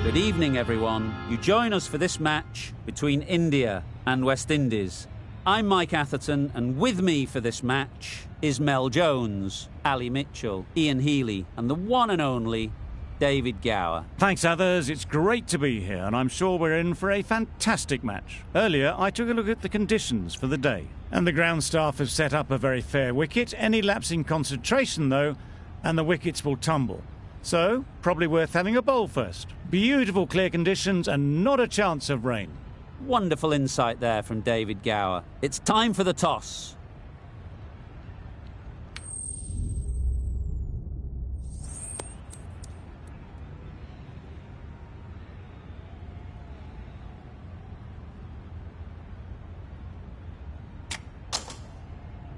Good evening, everyone. You join us for this match between India and West Indies. I'm Mike Atherton, and with me for this match is Mel Jones, Ali Mitchell, Ian Healy, and the one and only David Gower. Thanks, others. It's great to be here, and I'm sure we're in for a fantastic match. Earlier, I took a look at the conditions for the day, and the ground staff have set up a very fair wicket. Any lapse in concentration, though, and the wickets will tumble. So, probably worth having a bowl first. Beautiful clear conditions and not a chance of rain. Wonderful insight there from David Gower. It's time for the toss.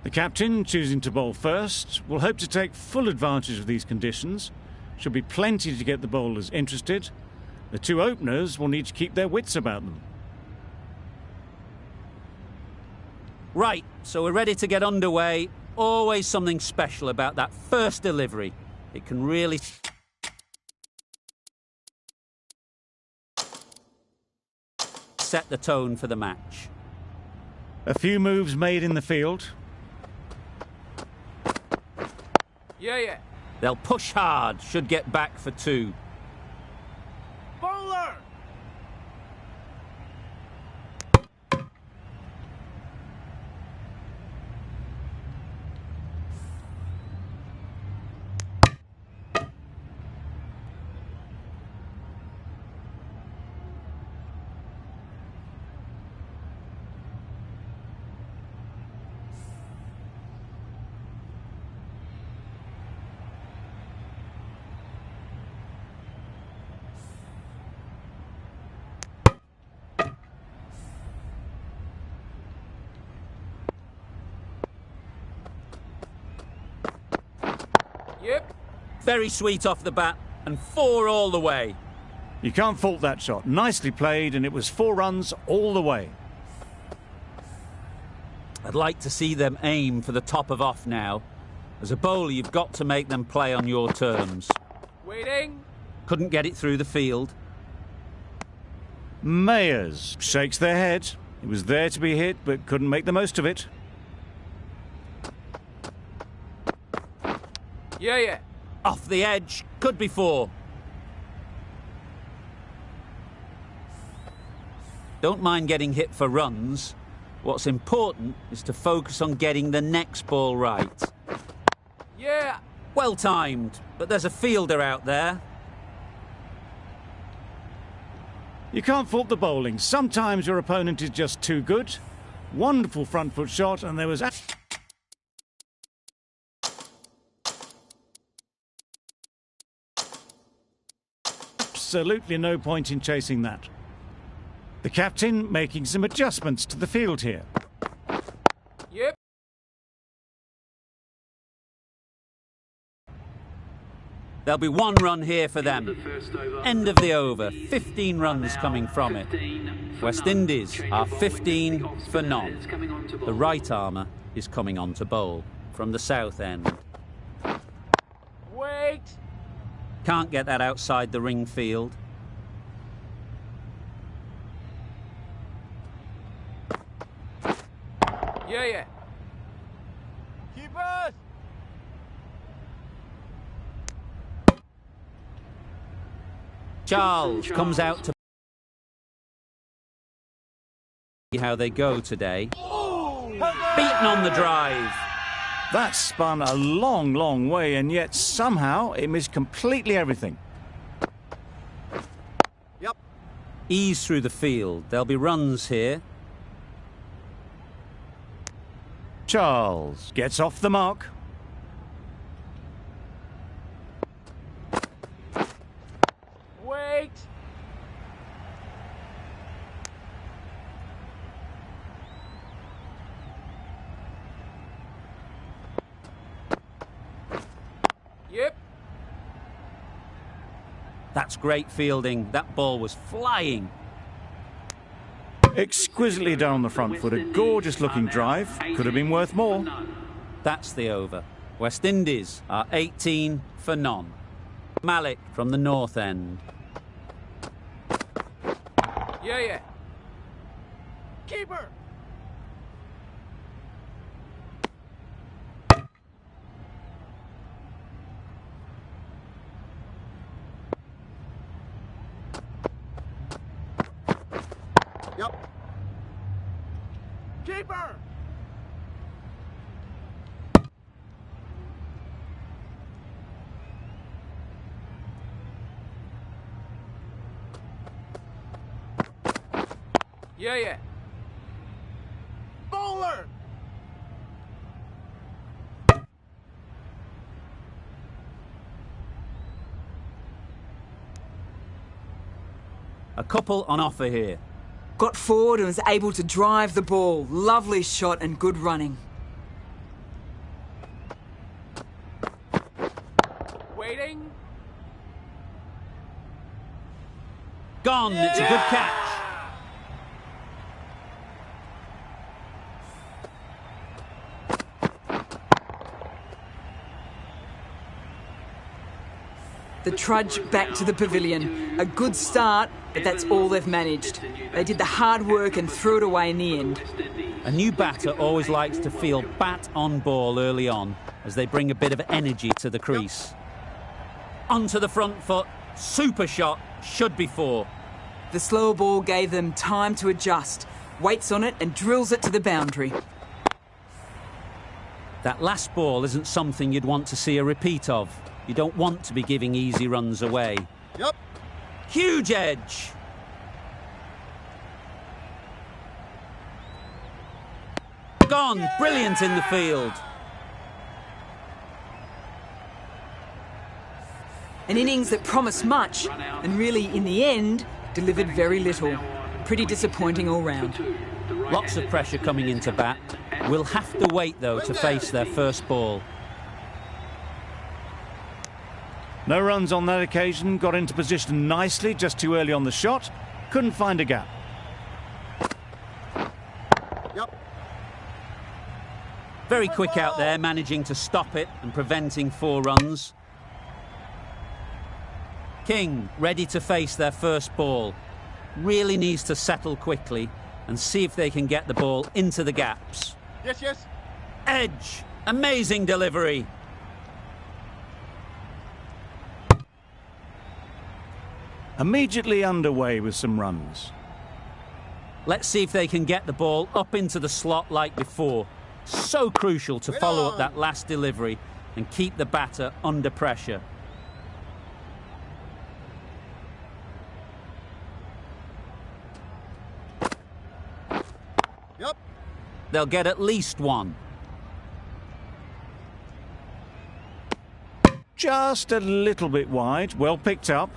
The captain, choosing to bowl first, will hope to take full advantage of these conditions. Should be plenty to get the bowlers interested. The two openers will need to keep their wits about them. Right, so we're ready to get underway. Always something special about that first delivery. It can really set the tone for the match. A few moves made in the field. Yeah. They'll push hard, should get back for two. Bowler! Yep. Very sweet off the bat, and 4 all the way. You can't fault that shot. Nicely played, and it was 4 runs all the way. I'd like to see them aim for the top of off now. As a bowler, you've got to make them play on your terms. Waiting. Couldn't get it through the field. Mayers shakes their head. It was there to be hit, but couldn't make the most of it. Yeah. Off the edge, could be 4. Don't mind getting hit for runs. What's important is to focus on getting the next ball right. Yeah. Well timed, but there's a fielder out there. You can't fault the bowling. Sometimes your opponent is just too good. Wonderful front foot shot, and there was absolutely no point in chasing that. The captain making some adjustments to the field here. Yep. There'll be 1 run here for them. End of the over, 15 runs coming from it. West Indies are 15 for none. The right armour is coming on to bowl from the south end. Wait. Can't get that outside the ring field. Yeah. Keepers. Charles comes out to see how they go today. Beaten on the drive. That spun a long, long way, and yet somehow it missed completely everything. Yep. Ease through the field. There'll be runs here. Charles gets off the mark. Wait. Yep. That's great fielding. That ball was flying. Exquisitely down the front foot. A gorgeous looking drive. Could have been worth more. That's the over. West Indies are 18 for none. Malik from the north end. Yeah, yeah. Keeper! Yep. Keeper! Yeah, yeah. Bowler! A couple on offer here. Got forward and was able to drive the ball. Lovely shot and good running. Waiting. Gone. It's a good catch. The trudge back to the pavilion. A good start, but that's all they've managed. They did the hard work and threw it away in the end. A new batter always likes to feel bat on ball early on as they bring a bit of energy to the crease. Onto the front foot. Super shot. Should be four. The slower ball gave them time to adjust. Waits on it and drills it to the boundary. That last ball isn't something you'd want to see a repeat of. You don't want to be giving easy runs away. Yep. Huge edge. Gone. Brilliant in the field. An innings that promised much and really, in the end, delivered very little. Pretty disappointing all round. Lots of pressure coming into bat. Will have to wait, though, to face their first ball. No runs on that occasion, got into position nicely, just too early on the shot. Couldn't find a gap. Yep. Very quick out there, managing to stop it and preventing 4 runs. King ready to face their first ball. Really needs to settle quickly and see if they can get the ball into the gaps. Yes, yes. Edge. Amazing delivery. Immediately underway with some runs. Let's see if they can get the ball up into the slot like before. So crucial to follow up that last delivery and keep the batter under pressure. Yep. They'll get at least one. Just a little bit wide, well picked up.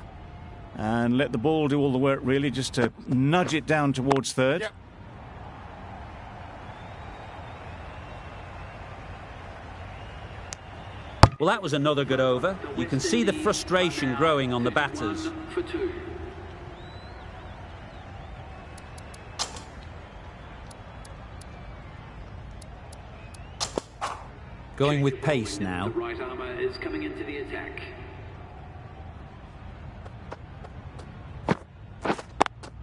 And let the ball do all the work, really, just to nudge it down towards third. Yep. Well, that was another good over. You can see the frustration growing on the batters. Going with pace now. The right armour is coming into the attack.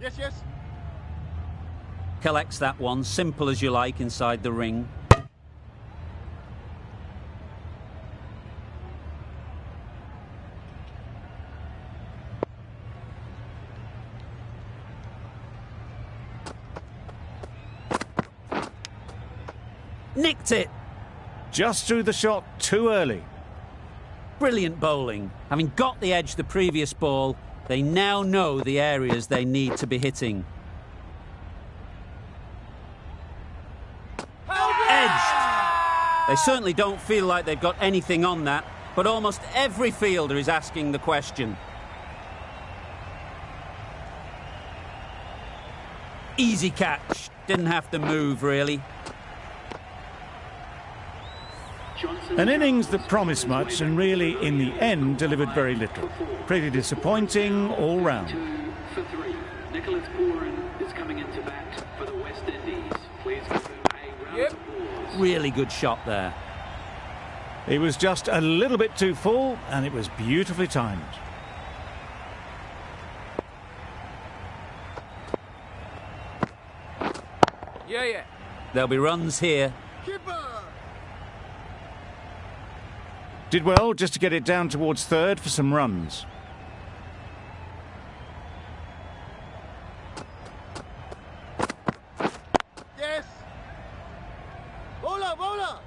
Yes, yes. Collects that one, simple as you like, inside the ring. Nicked it! Just threw the shot too early. Brilliant bowling. Having got the edge the previous ball, they now know the areas they need to be hitting. Edged! They certainly don't feel like they've got anything on that, but almost every fielder is asking the question. Easy catch. Didn't have to move, really. An innings that promised much and really, in the end, delivered very little. Pretty disappointing all round. 2 for 3. Nicholas Boren is coming into bat for the West Indies. Please confirm a round of applause. Really good shot there. It was just a little bit too full, and it was beautifully timed. Yeah. There'll be runs here. Keeper! Did well just to get it down towards third for some runs. Yes! Bowler, bowler!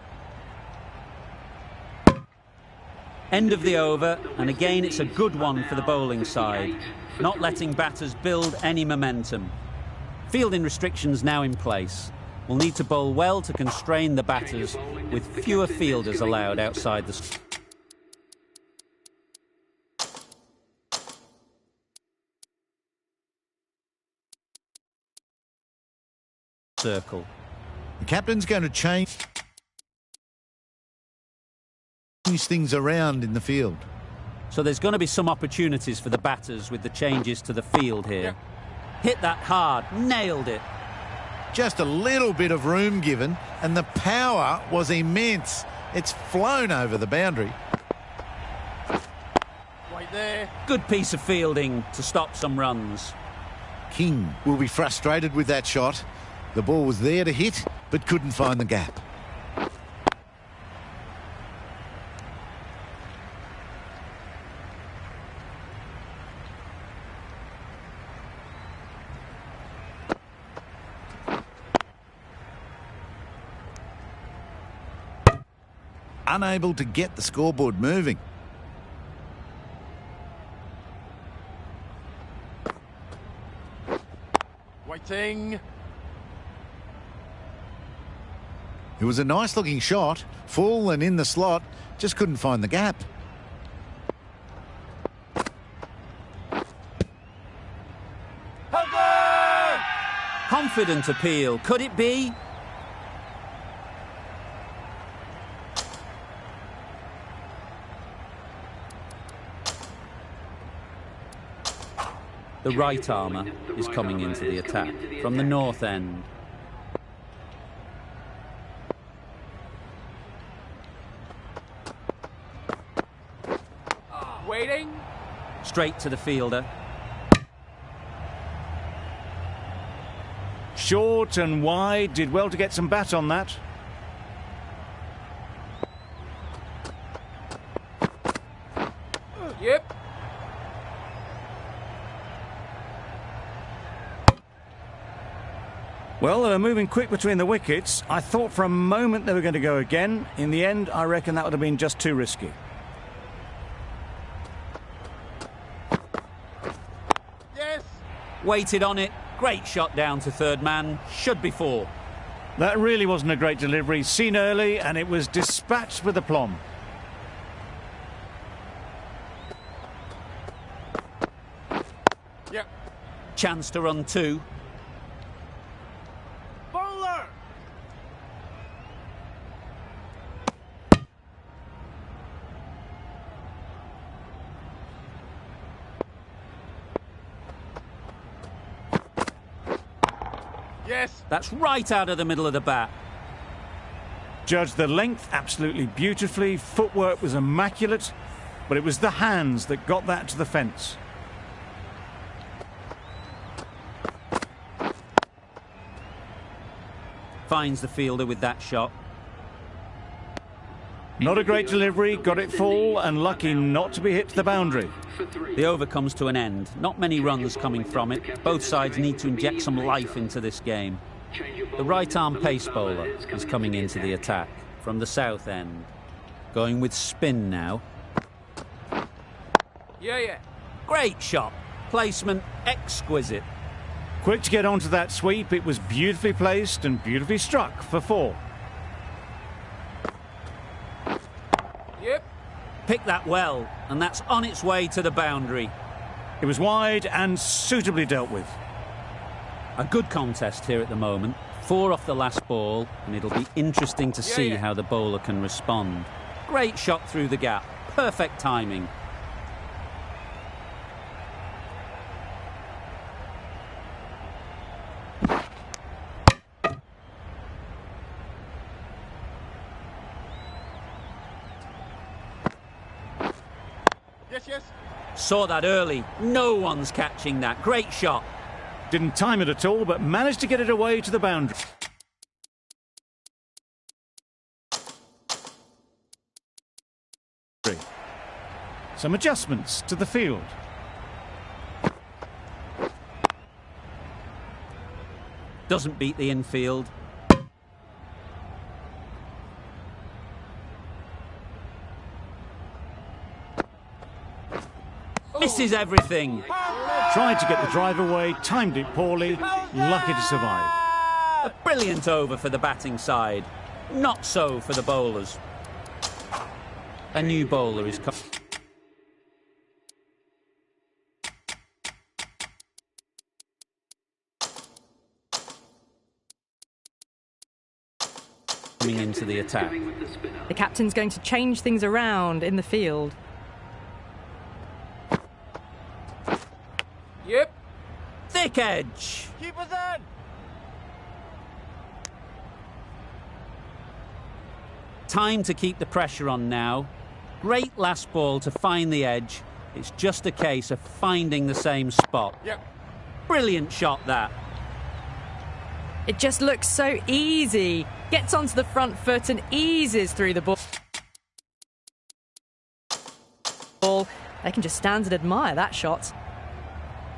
End of the over, and again it's a good one for the bowling side, not letting batters build any momentum. Fielding restrictions now in place. We'll need to bowl well to constrain the batters, with fewer fielders allowed outside the circle. The captain's going to change things around in the field. So there's going to be some opportunities for the batters with the changes to the field here. Hit that hard, nailed it. Just a little bit of room given, and the power was immense. It's flown over the boundary. Right there. Good piece of fielding to stop some runs. King will be frustrated with that shot. The ball was there to hit, but couldn't find the gap. Unable to get the scoreboard moving. Waiting. It was a nice looking shot, full and in the slot, just couldn't find the gap. Confident appeal, could it be? The right armour is coming into the attack from the north end. Waiting. Straight to the fielder. Short and wide, did well to get some bat on that. Yep. Well, they were moving quick between the wickets. I thought for a moment they were going to go again. In the end, I reckon that would have been just too risky. Yes! Waited on it. Great shot down to third man. Should be four. That really wasn't a great delivery. Seen early, and it was dispatched with aplomb. Yep. Chance to run two. Bowler! Yes! That's right out of the middle of the bat. Judged the length absolutely beautifully. Footwork was immaculate, but it was the hands that got that to the fence. Finds the fielder with that shot. Not a great delivery, got it full and lucky not to be hit to the boundary. The over comes to an end. Not many runs coming from it. Both sides need to inject some life into this game. The right-arm pace bowler is coming into the attack from the south end. Going with spin now. Yeah. Great shot. Placement exquisite. Quick to get onto that sweep. It was beautifully placed and beautifully struck for four. Yep. Picked that well, and that's on its way to the boundary. It was wide and suitably dealt with. A good contest here at the moment. 4 off the last ball, and it'll be interesting to see how the bowler can respond. Great shot through the gap. Perfect timing. Yes. Saw that early. No one's catching that. Great shot. Didn't time it at all, but managed to get it away to the boundary. Some adjustments to the field. Doesn't beat the infield. Misses everything. Tried to get the drive away, timed it poorly, lucky to survive. A brilliant over for the batting side. Not so for the bowlers. A new bowler is coming into the attack. The captain's going to change things around in the field. Yep. Thick edge. Keep us in. Time to keep the pressure on now. Great last ball to find the edge. It's just a case of finding the same spot. Yep. Brilliant shot, that. It just looks so easy. Gets onto the front foot and eases through the ball. They can just stand and admire that shot.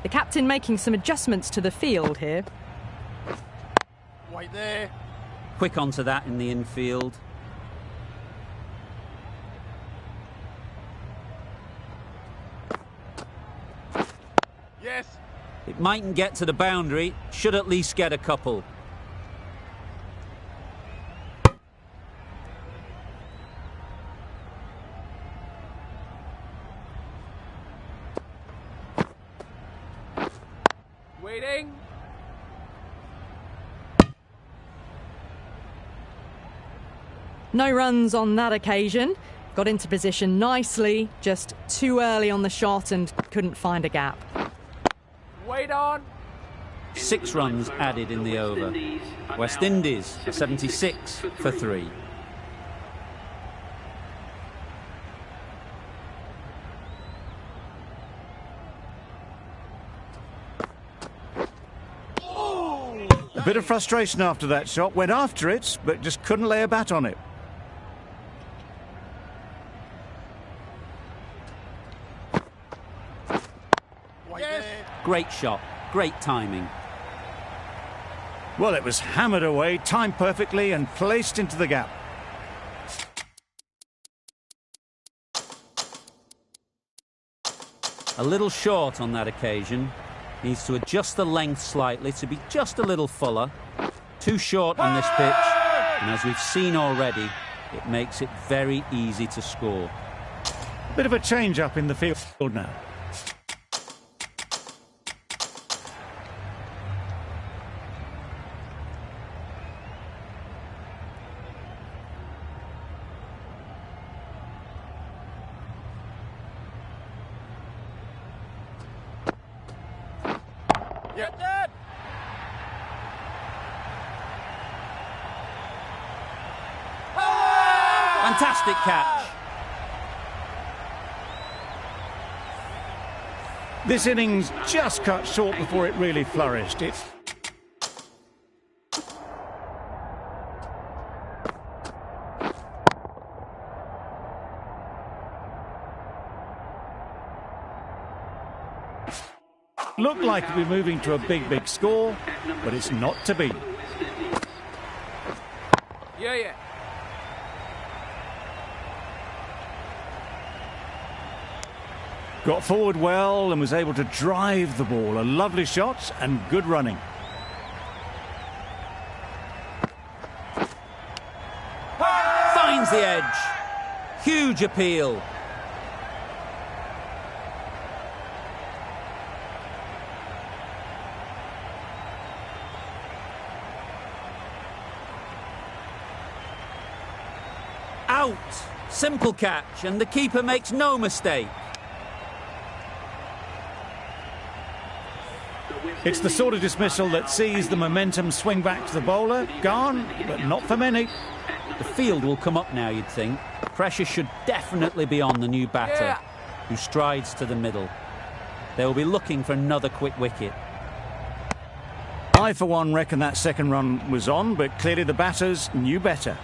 The captain making some adjustments to the field here. Wait there. Quick onto that in the infield. Yes. It mightn't get to the boundary, should at least get a couple. Waiting. No runs on that occasion. Got into position nicely, just too early on the shot and couldn't find a gap. Wait on. 6 runs added in the over. West Indies 76 for 3. A bit of frustration after that shot. Went after it, but just couldn't lay a bat on it. Wait there. Great shot, great timing. Well, it was hammered away, timed perfectly and placed into the gap. A little short on that occasion. Needs to adjust the length slightly to be just a little fuller. Too short on this pitch, and as we've seen already, it makes it very easy to score. Bit of a change up in the field now. Yep. Dad. Fantastic catch. This innings just cut short before it really flourished. It looked like it'd be moving to a big score, but it's not to be. Yeah. Got forward well and was able to drive the ball. A lovely shot and good running. Finds the edge. Huge appeal. Out. Simple catch, and the keeper makes no mistake. It's the sort of dismissal that sees the momentum swing back to the bowler. Gone, but not for many. The field will come up now, you'd think. Pressure should definitely be on the new batter, who strides to the middle. They will be looking for another quick wicket. I, for one, reckon that second run was on, but clearly the batters knew better.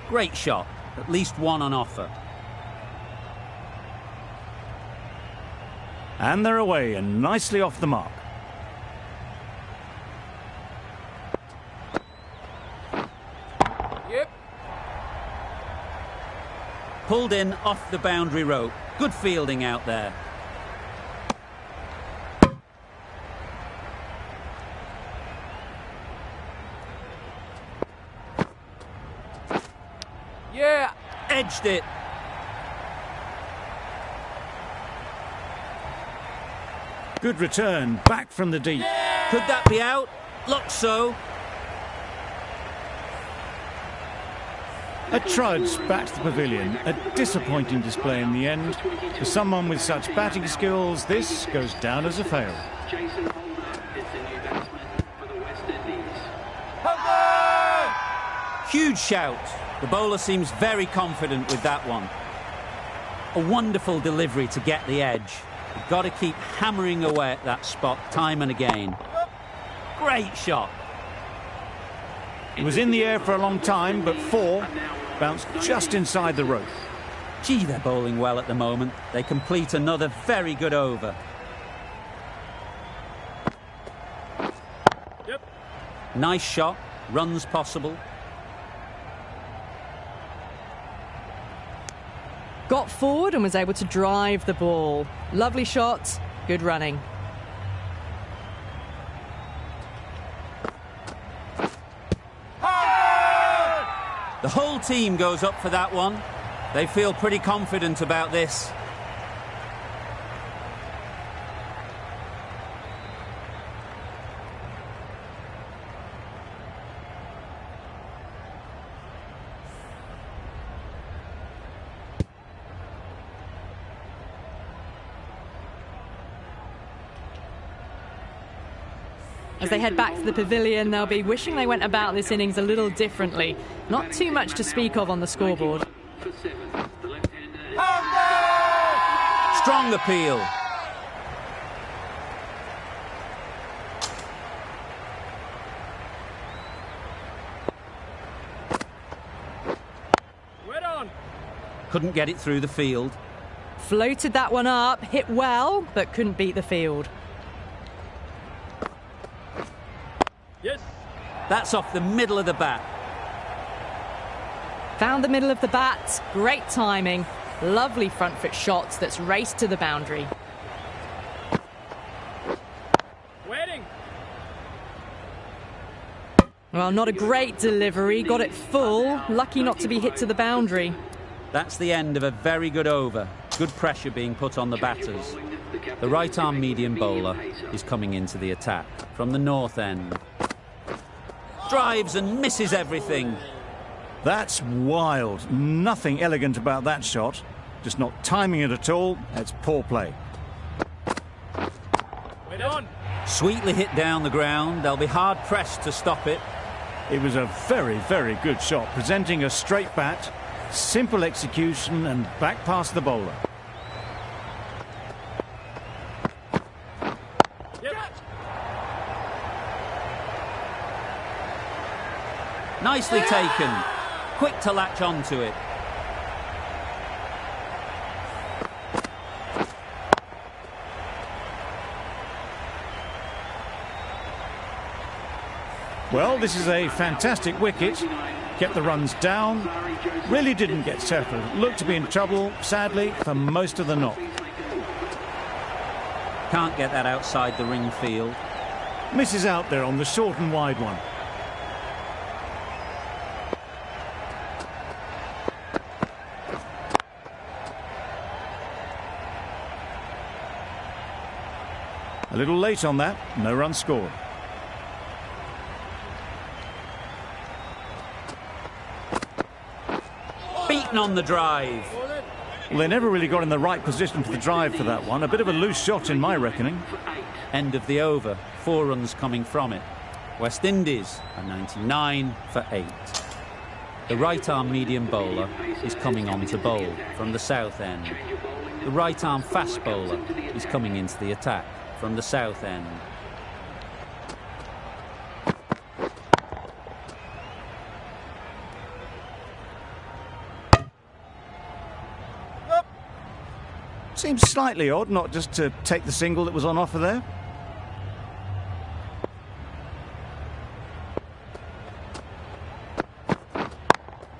Great shot, at least one on offer. And they're away and nicely off the mark. Yep. Pulled in off the boundary rope. Good fielding out there. Yeah. Edged it. Good return, back from the deep. Could that be out? Looks so. A trudge back to the pavilion. A disappointing display in the end. For someone with such batting skills, this goes down as a fail. Jason Holder is the new batsman for the West Indies. Huge shout. The bowler seems very confident with that one. A wonderful delivery to get the edge. You've got to keep hammering away at that spot time and again. Great shot. It was in the air for a long time, but 4 bounced just inside the rope. Gee, they're bowling well at the moment. They complete another very good over. Yep. Nice shot. Runs possible. Got forward and was able to drive the ball. Lovely shot, good running. The whole team goes up for that one. They feel pretty confident about this. As they head back to the pavilion, they'll be wishing they went about this innings a little differently. Not too much to speak of on the scoreboard. For 7, the left-hander is Strong appeal. Wait on. Couldn't get it through the field. Floated that one up, hit well, but couldn't beat the field. Yes. That's off the middle of the bat. Found the middle of the bat, great timing. Lovely front foot shot that's raced to the boundary. Waiting. Well, not a great delivery, got it full, lucky not to be hit to the boundary. That's the end of a very good over. Good pressure being put on the batters. The right-arm medium bowler is coming into the attack from the north end. Drives and misses everything. That's wild. Nothing elegant about that shot. Just not timing it at all. It's poor play. Wait on. Sweetly hit down the ground. They'll be hard-pressed to stop it. It was a very, very good shot, presenting a straight bat, simple execution and back past the bowler. Yep. Nicely taken. Quick to latch onto it. Well, this is a fantastic wicket. Kept the runs down. Really didn't get settled. Looked to be in trouble, sadly, for most of the knock. Can't get that outside the ring field. Misses out there on the short and wide one. A little late on that, no run scored. Beaten on the drive. Well, they never really got in the right position for the drive for that one. A bit of a loose shot in my reckoning. End of the over. 4 runs coming from it. West Indies are 99 for 8. The right-arm medium bowler is coming on to bowl from the south end. The right-arm fast bowler is coming into the attack from the south end. Seems slightly odd not just to take the single that was on offer there.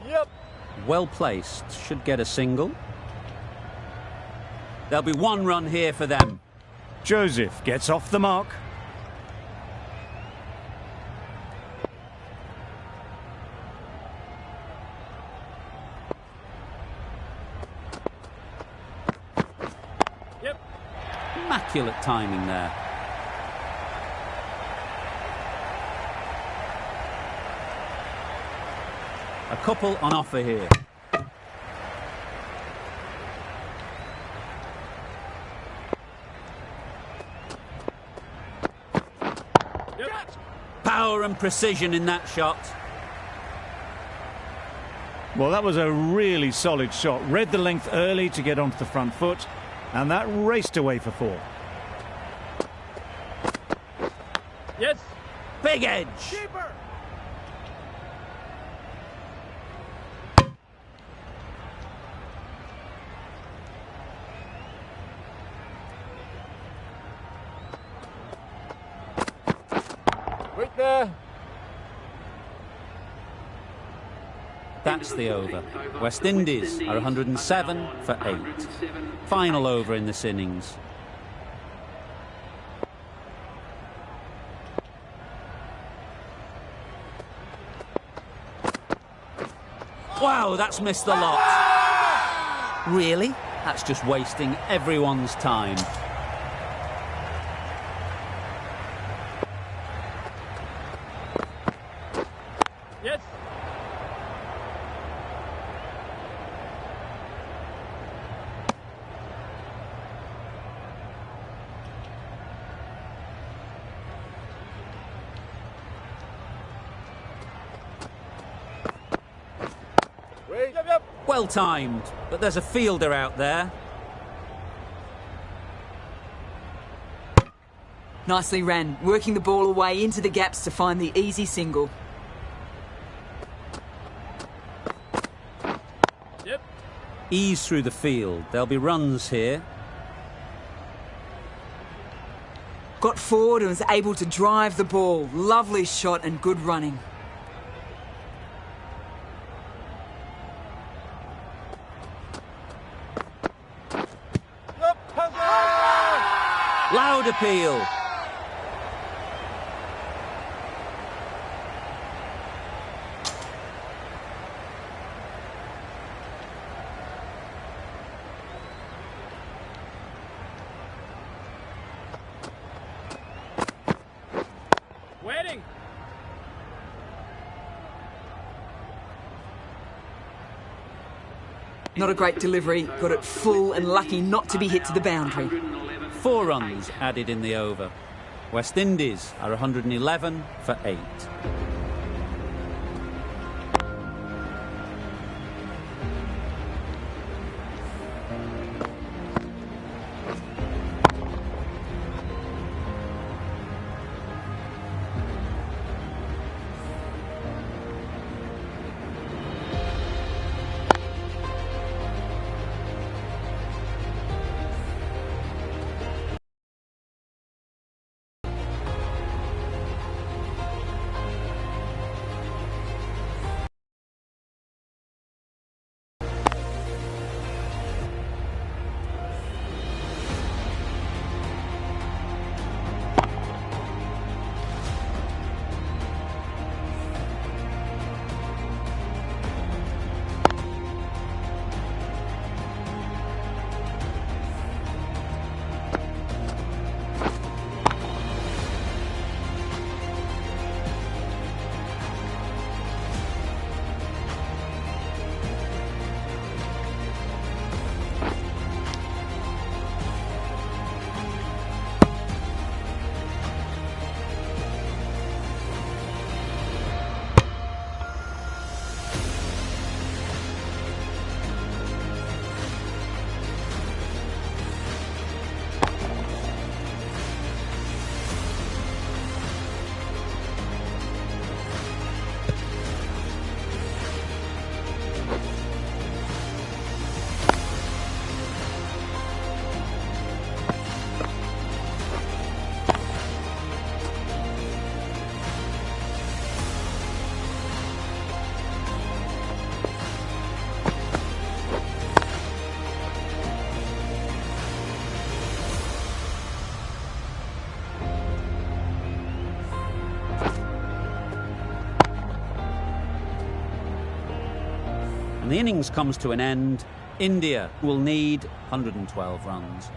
Yep. Well placed, should get a single. There'll be one run here for them. Joseph gets off the mark. Yep. Immaculate timing there. A couple on offer here. Yep. Power and precision in that shot. Well, that was a really solid shot. Read the length early to get onto the front foot, and that raced away for 4. Yes. Big edge. Keeper. Wait there. That's the over. West Indies are 107 for 8. Final over in this innings. Wow, that's missed the lot. Really? That's just wasting everyone's time. Yes. Wait. Yep, yep. Well timed, but there's a fielder out there. Nicely ran, working the ball away into the gaps to find the easy single. Yep. Ease through the field. There'll be runs here. Got forward and was able to drive the ball. Lovely shot and good running. Yep. Pass it. Loud appeal. Waiting. Not a great delivery. Got it full and lucky not to be hit to the boundary. 4 runs added in the over. West Indies are 111 for 8. and the innings comes to an end, India will need 112 runs.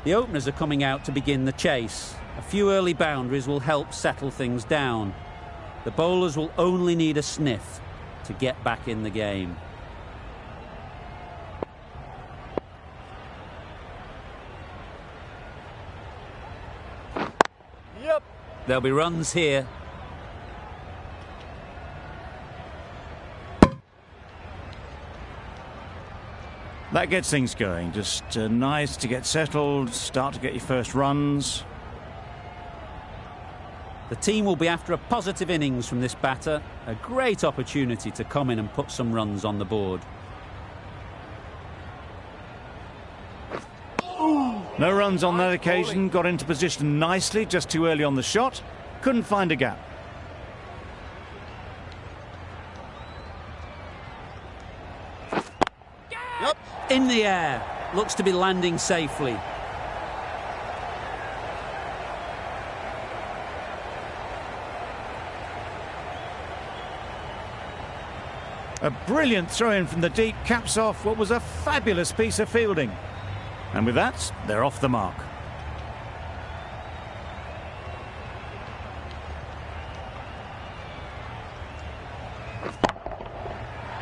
The openers are coming out to begin the chase. A few early boundaries will help settle things down. The bowlers will only need a sniff to get back in the game. Yep. There'll be runs here. That gets things going. Just nice to get settled, start to get your first runs. The team will be after a positive innings from this batter. A great opportunity to come in and put some runs on the board. No runs on that occasion. Got into position nicely, just too early on the shot. Couldn't find a gap. In the air. Looks to be landing safely. A brilliant throw-in from the deep caps off what was a fabulous piece of fielding. And with that, they're off the mark.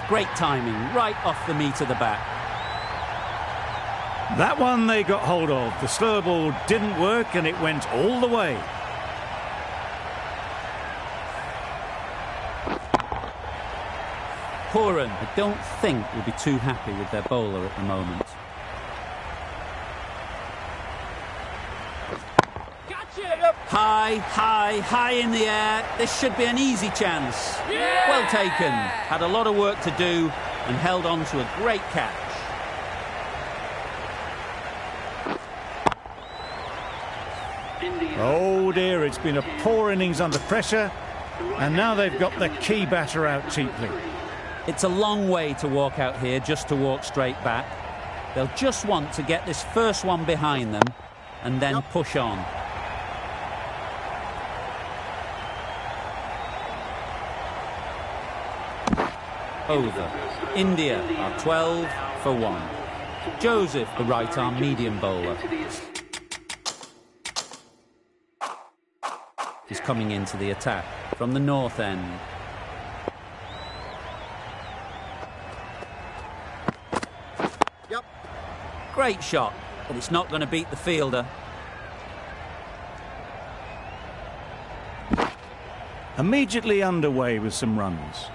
Great timing, right off the meat of the bat. That one they got hold of. The slow ball didn't work and it went all the way. Pooran, I don't think, will be too happy with their bowler at the moment. Gotcha! High, high, high in the air. This should be an easy chance. Yeah! Well taken. Had a lot of work to do and held on to a great catch. Oh dear, it's been a poor innings under pressure. And now they've got the key batter out cheaply. It's a long way to walk out here just to walk straight back. They'll just want to get this first one behind them and then push on. Over. India are 12 for 1. Joseph, the right-arm medium bowler, is coming into the attack from the north end. Great shot, but it's not going to beat the fielder. Immediately underway with some runs.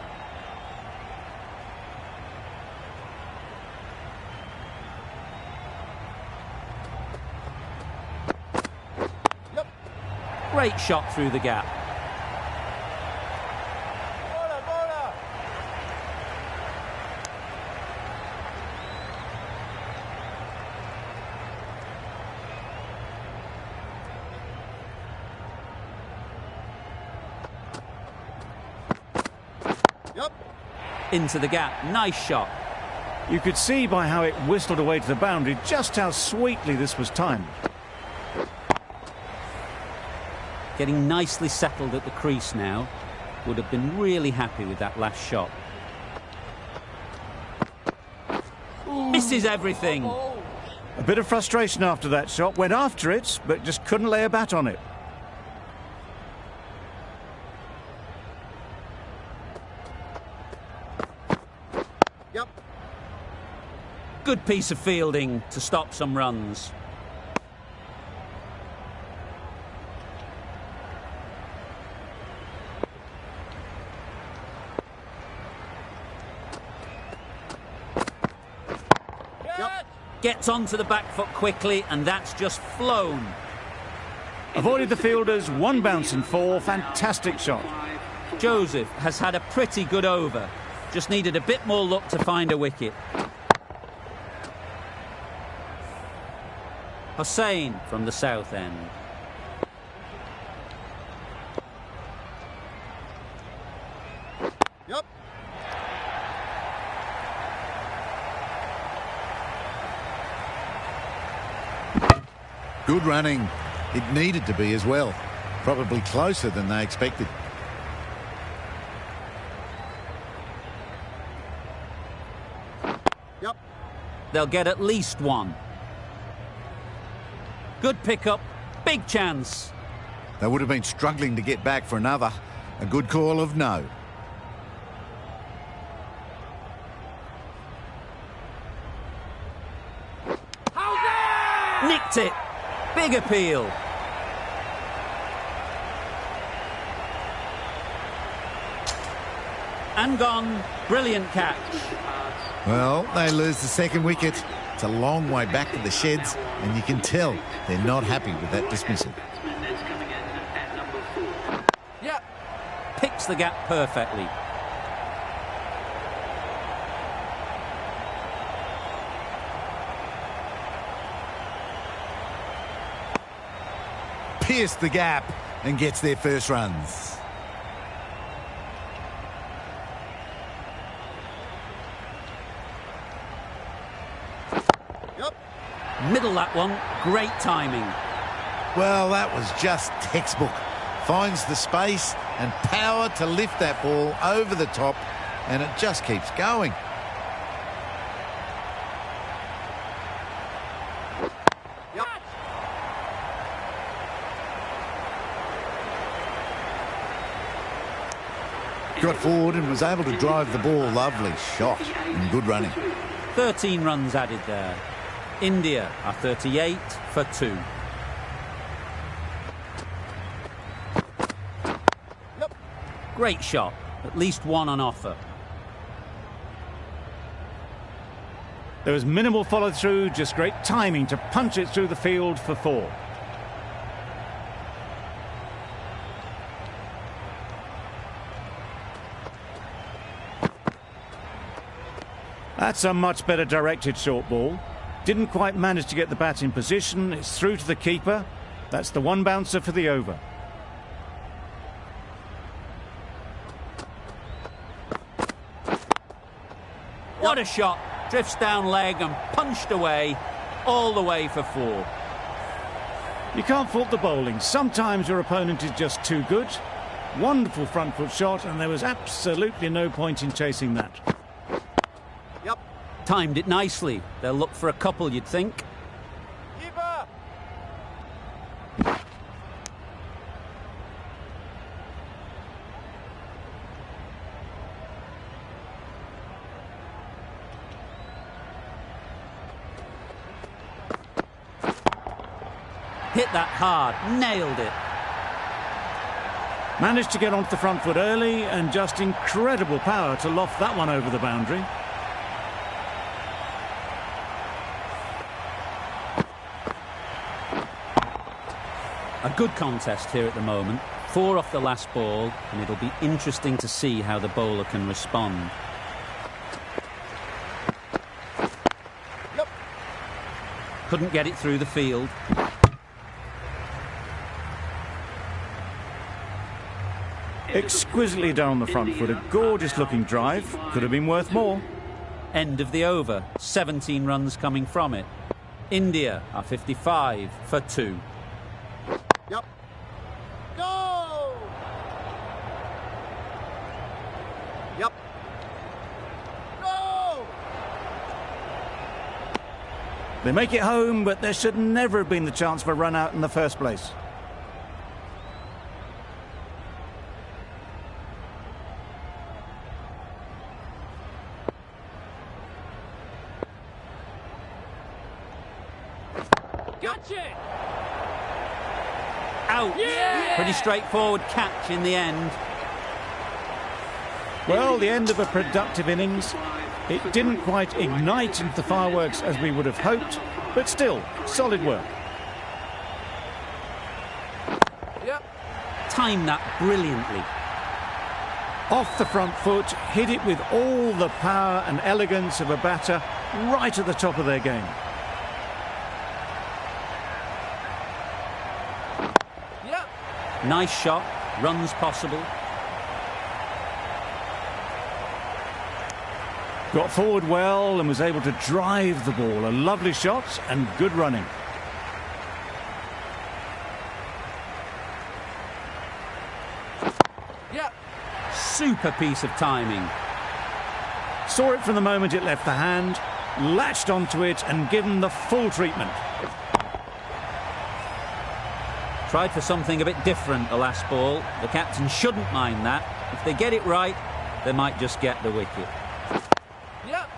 Great shot through the gap. Into the gap, nice shot. You could see by how it whistled away to the boundary just how sweetly this was timed. Getting nicely settled at the crease now. Would have been really happy with that last shot. Misses everything. A bit of frustration after that shot. Went after it, but just couldn't lay a bat on it. Good piece of fielding to stop some runs. Gets onto the back foot quickly, and that's just flown. Avoided the fielders, one bounce and four. Fantastic shot. Joseph has had a pretty good over. Just needed a bit more luck to find a wicket. Hussain from the south end. Good running. It needed to be as well. Probably closer than they expected. They'll get at least one. Good pickup, big chance. They would have been struggling to get back for another. A good call of no. Nicked it. Big appeal. And gone. Brilliant catch. Well, they lose the second wicket. It's a long way back to the sheds, and you can tell they're not happy with that dismissal. Yeah. Picks the gap perfectly. Pierced the gap and gets their first runs. Middle that one, great timing. Well, that was just textbook. Finds the space and power to lift that ball over the top. and it just keeps going. Got forward and was able to drive the ball. Lovely shot and good running. 13 runs added there. India are 38 for 2. Great shot. At least one on offer. There was minimal follow-through, just great timing to punch it through the field for 4. That's a much better directed short ball. Didn't quite manage to get the bat in position. It's through to the keeper. That's the one bouncer for the over. What a shot. Drifts down leg and punched away, all the way for 4. You can't fault the bowling. Sometimes your opponent is just too good. Wonderful front foot shot, and there was absolutely no point in chasing that. Timed it nicely. They'll look for a couple, you'd think. Keeper! Hit that hard. Nailed it. Managed to get onto the front foot early, and just incredible power to loft that one over the boundary. A good contest here at the moment. 4 off the last ball, and it'll be interesting to see how the bowler can respond. Couldn't get it through the field. Exquisitely done on the front foot. A gorgeous looking drive. Could have been worth more. End of the over. 17 runs coming from it. India are 55 for 2. Yep. Go! Yep. Go! They make it home, but there should never have been the chance for a run out in the first place. Gotcha! Out! Yeah! Pretty straightforward catch in the end. Well, the end of a productive innings. It didn't quite ignite into the fireworks as we would have hoped, but still, solid work. Yep. Timed that brilliantly. Off the front foot, hit it with all the power and elegance of a batter right at the top of their game. Yep. Nice shot. Runs possible. Got forward well and was able to drive the ball. A lovely shot and good running. Yep. Super piece of timing. Saw it from the moment it left the hand, latched onto it and given the full treatment. Tried for something a bit different the last ball. The captain shouldn't mind that. If they get it right, they might just get the wicket. Yep.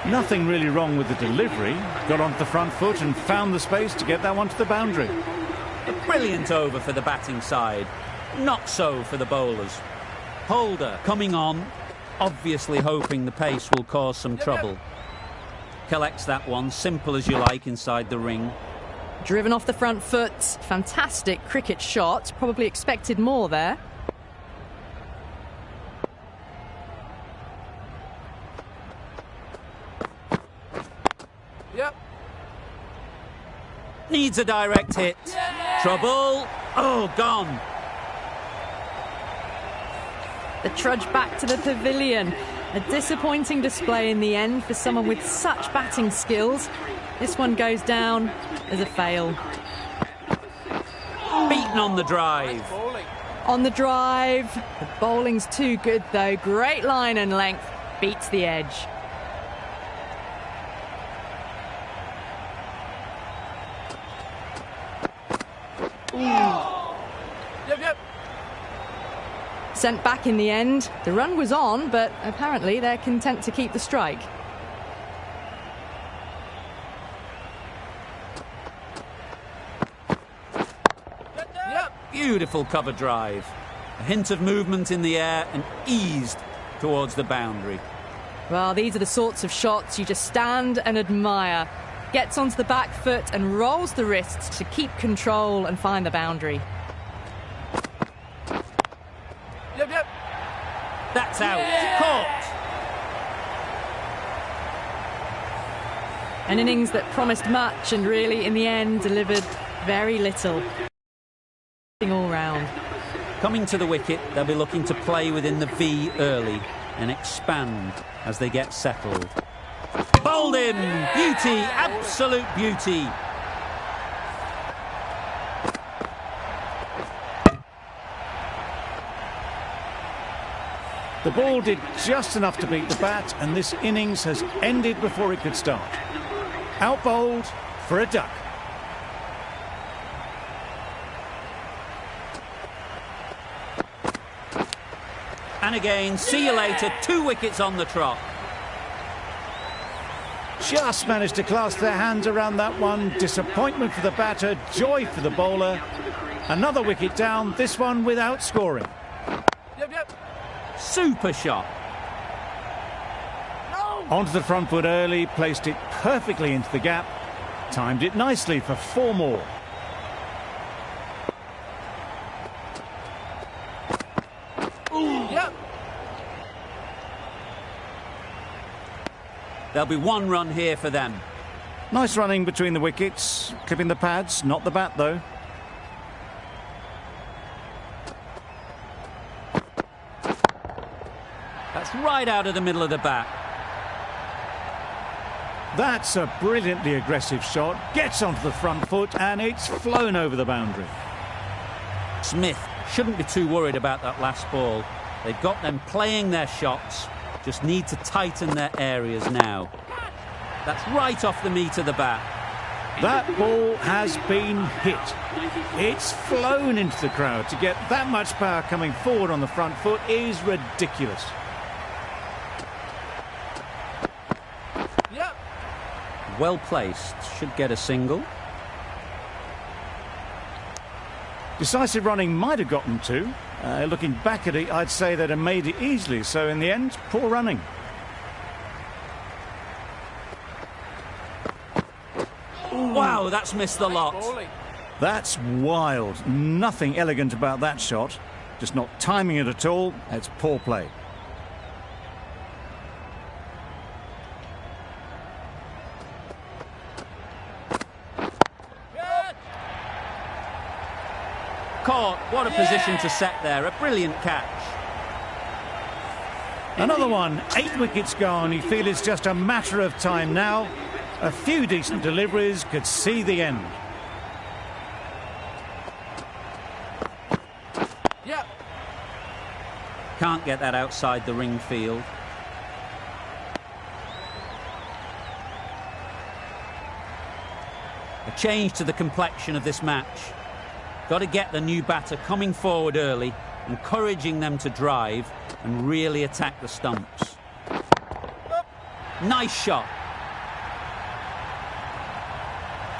Nothing really wrong with the delivery. Got onto the front foot and found the space to get that one to the boundary. A brilliant over for the batting side. Not so for the bowlers. Holder coming on, obviously hoping the pace will cause some trouble. Collects that one, simple as you like, inside the ring. Driven off the front foot. Fantastic cricket shot. Probably expected more there. Yep. Needs a direct hit. Trouble. Oh, gone. The trudge back to the pavilion. A disappointing display in the end for someone with such batting skills. This one goes down as a fail. Beaten on the drive. Bowling. On the drive. The bowling's too good, though. Great line and length. Beats the edge. Yep. Sent back in the end. The run was on, but apparently they're content to keep the strike. Yep. Beautiful cover drive. A hint of movement in the air and eased towards the boundary. Well, these are the sorts of shots you just stand and admire. Gets onto the back foot and rolls the wrists to keep control and find the boundary. Yep. That's out. Caught. An innings that promised much and really, in the end, delivered very little. All round. Coming to the wicket, they'll be looking to play within the V early and expand as they get settled. Bowled in! Beauty! Absolute beauty! The ball did just enough to beat the bat, and this innings has ended before it could start. Out bowled for a duck. And again, see you later, 2 wickets on the trot. Just managed to clasp their hands around that one. Disappointment for the batter, joy for the bowler. Another wicket down, this one without scoring. Yep. Super shot. Onto the front foot early, placed it perfectly into the gap. Timed it nicely for 4 more. Yep. There'll be 1 run here for them. Nice running between the wickets, clipping the pads, not the bat though. That's right out of the middle of the bat. That's a brilliantly aggressive shot, gets onto the front foot and it's flown over the boundary. Smith shouldn't be too worried about that last ball. They've got them playing their shots, just need to tighten their areas now. That's right off the meat of the bat. That ball has been hit. It's flown into the crowd. To get that much power coming forward on the front foot is ridiculous. Yep. Well placed, should get a single. Decisive running might have gotten 2. Looking back at it, I'd say they'd have made it easily. So in the end, poor running. Wow, that's missed the lot. That's wild. Nothing elegant about that shot. Just not timing it at all. It's poor play. Caught. What a position to set there. A brilliant catch. Another one. 8 wickets gone. You feel it's just a matter of time now. A few decent deliveries could see the end. Yep. Can't get that outside the ring field. A change to the complexion of this match. Got to get the new batter coming forward early, encouraging them to drive and really attack the stumps. Nice shot.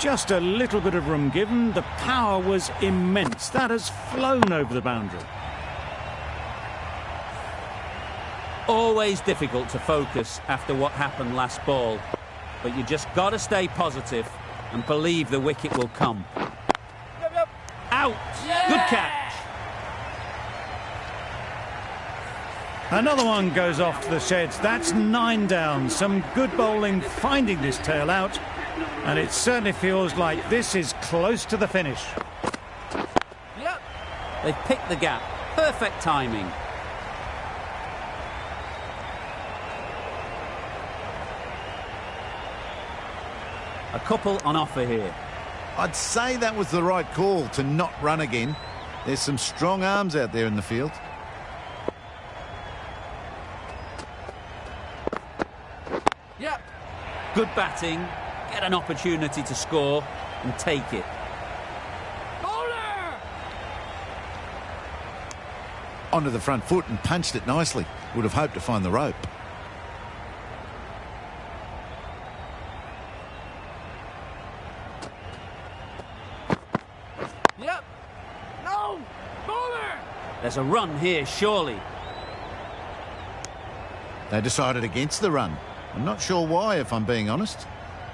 Just a little bit of room given. The power was immense. That has flown over the boundary. Always difficult to focus after what happened last ball, but you just got to stay positive and believe the wicket will come. Yep. Out. Good catch. Another one goes off to the sheds. That's 9 down. Some good bowling finding this tail out. And it certainly feels like this is close to the finish. Yep. They've picked the gap. Perfect timing. A couple on offer here. I'd say that was the right call to not run again. There's some strong arms out there in the field. Yep. Good batting, get an opportunity to score and take it. Bowler! Onto the front foot and punched it nicely. Would have hoped to find the rope. Yep. No! Bowler! There's a run here, surely. They decided against the run. I'm not sure why, if I'm being honest.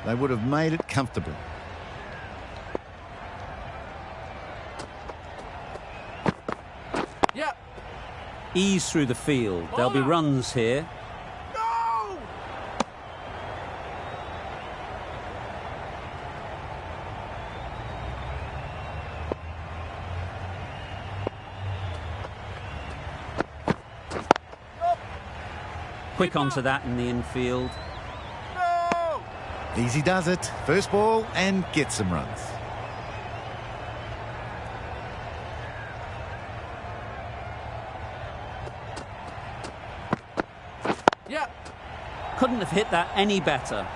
They would have made it comfortable. Yep. Ease through the field. There'll be runs here. No! Quick onto that in the infield. No! Easy does it. First ball and gets some runs. Yep. Couldn't have hit that any better.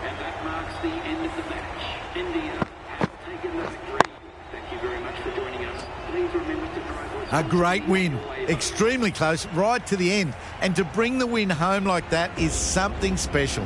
And that marks the end of the match. India have taken the victory. Thank you very much for joining us. Please remember to drive A great win. Extremely close, right to the end. And to bring the win home like that is something special.